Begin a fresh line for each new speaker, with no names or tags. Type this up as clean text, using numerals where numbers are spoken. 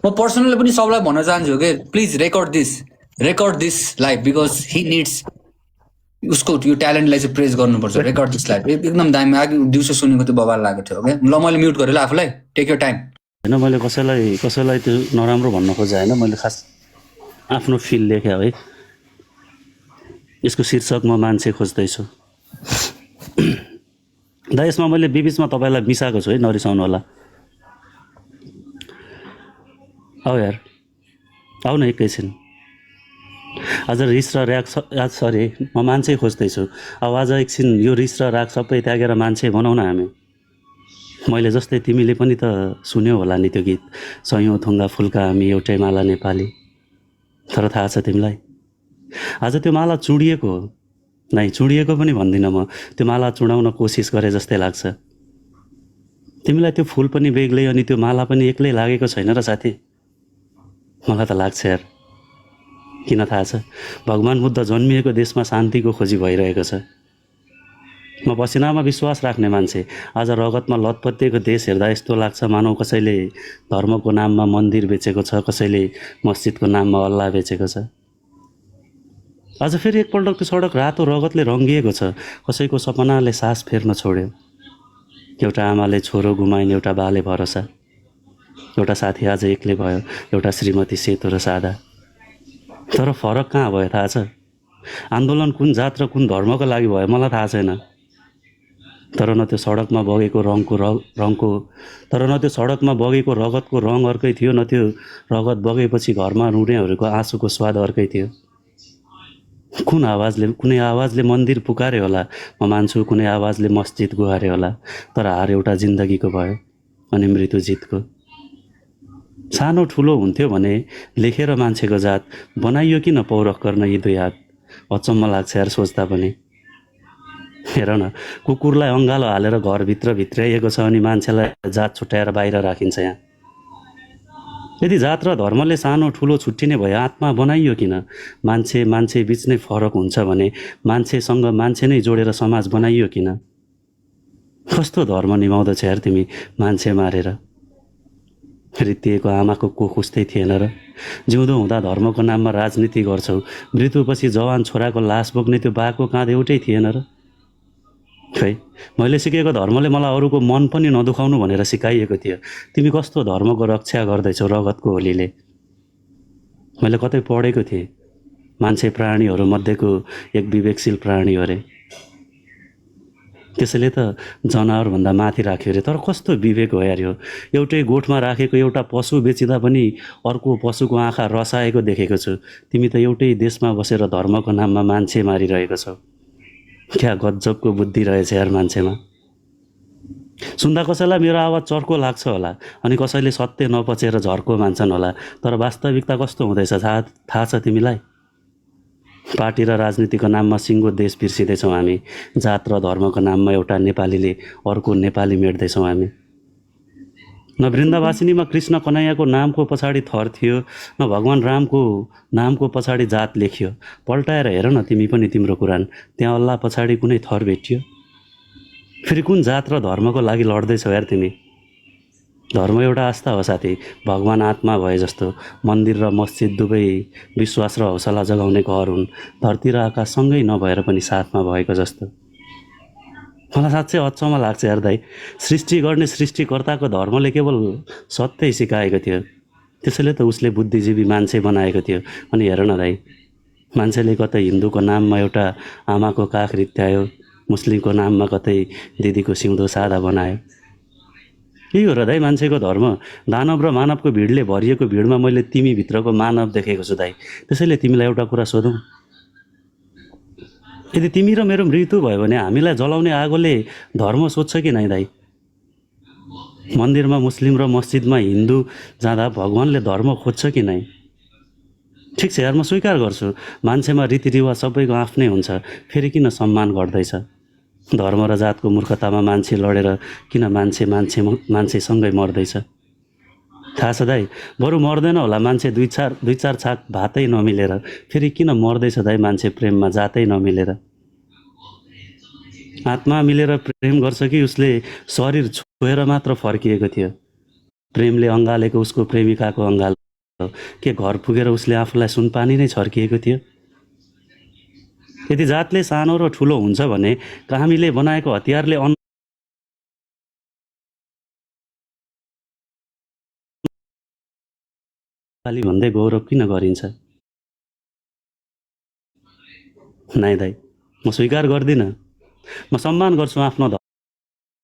म पर्सनली पनि सबलाई भन्न चाहन्छु कि please record this live because he needs उसको यो ट्यालेन्टलाई चाहिँ प्रेज गर्नुपर्छ रेकर्ड दिस लाइभ एकदम दामी आगे दिउँसो सुनेको त्यो बवाल लागेको थियो ओके ल मैले म्युट गरेँ ल आफूलाई टेक योर टाइम
हैन मैले कसैलाई त्यो नराम्रो भन्न खोजे हैन मैले खास आफ्नो फिल लेखे है यसको शीर्षक म मान्छे खोज्दैछु दा यसमा मैले बिबिचमा तपाईलाई मिसाएको छु है नरिसाउनु होला आऊ यार आऊ न एकैछिन आज रिस र राग सरी म मान्छे खोज्दैछु अब आज एकछिन यो रिस र राग सबै त्यागेर मान्छे बनाऊ न हामी मैले जस्तै तिमीले पनि त सुन्यौ होला नि त्यो गीत सयौं थुङ्गा फुलका हामी एउटै माला नेपाली तर थाहा छ तिमीलाई आज त्यो माला चुडिएको हो नै चुडिएको पनि भन्दिनँ म त्यो माला चुडाउन कोसिस गरे जस्तै लाग्छ तिमीलाई त्यो फुल पनि बेग्लै अनि त्यो माला पनि एक्लै लागेको छैन र साथी मलाई त लाग्छ यार किन थाहा छ भगवान बुद्ध जन्मिएको देशमा शान्तिको खोजी भइरहेको छ म पसिनामा विश्वास राख्ने मान्छे आज रगतमा लतपतिएको देश हेर्दा यस्तो लाग्छ मानौ कसैले धर्मको नाममा मन्दिर बेचेको छ कसैले मस्जिदको नाममा अल्लाह बेचेको छ आज फेरि एकपल्ट त्यो सडक रातो रगतले रङ्गिएको छ कसैको सपनाले सास फेर्न छोड्यो एउटा आमाले छोरो गुमाइन् एउटा बाले भरोसा एउटा साथी आज एक्लै भयो एउटा श्रीमती सेतो र सादा तर फरक कहाँ भयो थाहा छ आन्दोलन कुन जात र कुन धर्मको लागि भयो मलाई थाहा छैन तर न त्यो सडकमा बगेको बगेको रगतको रङ अर्कै थियो न त्यो रगत बगेपछि घरमा रुनेहरूको आँसुको स्वाद अर्कै थियो कुनै आवाजले मन्दिर पुकारे होला म मान्छु कुनै आवाजले मस्जिद गुहारे होला तर हार एउटा जिन्दगीको भयो अनि मृत्यु जितको सानो ठुलो हुन्थ्यो भने लेखेर मान्छेको जात बनाइयो किन पौरख गर्न यी दुई हात अचम्म लाग्छ यार सोच्दा पनि हेर न कुकुरलाई अङ्गालो हालेर घरभित्र भित्राइएको छ अनि मान्छेलाई जात छुट्याएर बाहिर राखिन्छ यहाँ यदि जात र धर्मले सानो ठुलो छुट्टिने भए आत्मा बनाइयो किन मान्छे बीच नै फरक हुन्छ भने मान्छेसँग मान्छे नै जोडेर समाज बनाइयो किन कस्तो धर्म निभाउँदछ यार तिमी मान्छे मारेर रित्तिएको आमाको कोख उस्तै थिएन र जिउँदो हुँदा धर्मको नाममा राजनीति गर्छौ मृत्युपछि जवान छोराको लास बोक्ने त्यो बाको काँध एउटै थिएन र खै मैले सिकेको धर्मले मलाई अरूको मन पनि नदुखाउनु भनेर सिकाइएको थियो तिमी कस्तो धर्मको रक्षा गर्दैछौ रगतको होलीले मैले कतै पढेको थिएँ मान्छे प्राणीहरू मध्येको एक विवेकशील प्राणी हो रे त्यसैले त जनावरभन्दा माथि राख्यो रे तर कस्तो विवेक हो यार यो एउटै गोठमा राखेको एउटा पशु बेचिँदा पनि अर्को पशुको आँखा रसाएको देखेको छु तिमी त एउटै देशमा बसेर धर्मको नाममा मान्छे मारिरहेको छौ क्या गजबको बुद्धि रहेछ यार मान्छेमा सुन्दा कसैलाई मेरो आवाज चर्को लाग्छ होला अनि कसैले सत्य नपचेर झर्को मान्छन् होला तर वास्तविकता कस्तो हुँदैछ थाहा छ तिमीलाई पार्टी र राजनीतिको नाममा सिङ्गो देश बिर्सिँदैछौँ हामी जात र धर्मको नाममा एउटा नेपालीले अर्को नेपाली मेट्दैछौँ हामी न वृन्दावासिनीमा कृष्ण कन्हैयाको नामको पछाडि थर थियो न भगवान रामको नामको पछाडि जात लेखियो पल्टाएर हेर न तिमी पनि तिम्रो कुरान त्यहाँ अल्लाह पछाडि कुनै थर भेटियो फेरि कुन जात र धर्मको लागि लड्दैछौ यार तिमी धर्म एउटा आस्था हो साथी भगवान आत्मा भए जस्तो मन्दिर र मस्जिद दुवै विश्वास र हौसला जगाउने घर हुन् धरती र आकाश सँगै नभएर पनि साथमा भएको जस्तो मलाई साँच्चै अचम्म लाग्छ यार दाइ सृष्टि गर्ने सृष्टिकर्ताको धर्मले केवल सत्य सिकाएको थियो त्यसैले त उसले बुद्धिजीवी मान्छे बनाएको थियो अनि हेर न दाइ मान्छेले कतै हिन्दूको नाममा एउटा आमाको काख रित्यायो मुस्लिमको नाममा कतै दिदीको सिउँदो सादा बनायो यही हो र दाइ मान्छेको धर्म दानव र मानवको भिडले भरिएको भिडमा मैले तिमी भित्रको मानव देखेको छु दाइ त्यसैले तिमीलाई एउटा कुरा सोधौँ यदि तिमी र मेरो मृत्यु भयो भने हामीलाई जलाउने आगोले धर्म सोध्छ कि नै दाइ मन्दिरमा मुस्लिम र मस्जिदमा हिन्दू जाँदा भगवानले धर्म खोज्छ कि नै ठिक छ यार म स्वीकार गर्छु मान्छेमा रीतिरिवाज सबैको आफ्नै हुन्छ फेरि किन सम्मान गर्दैछ धर्म र जातको मूर्खतामा मान्छे लडेर किन मान्छेसँगै मर्दैछ थाहा छ दाइ बरु मर्दैन होला मान्छे दुई चार छाक भातै नमिलेर फेरि किन मर्दैछ दाइ मान्छे प्रेममा जातै नमिलेर आत्मा मिलेर प्रेम गर्छ कि उसले शरीर छोएर मात्र फर्किएको थियो प्रेमले अँगालेको उसको प्रेमिकाको अँगाल के घर पुगेर उसले आफूलाई सुनपानी नै छर्किएको थियो। यदि जातले सानो र ठुलो हुन्छ भने कामीले बनाएको हतियारले अन्नबाली भन्दै गौरव किन गरिन्छ? नाइ दाइ, म स्वीकार गर्दिनँ। म सम्मान गर्छु आफ्नो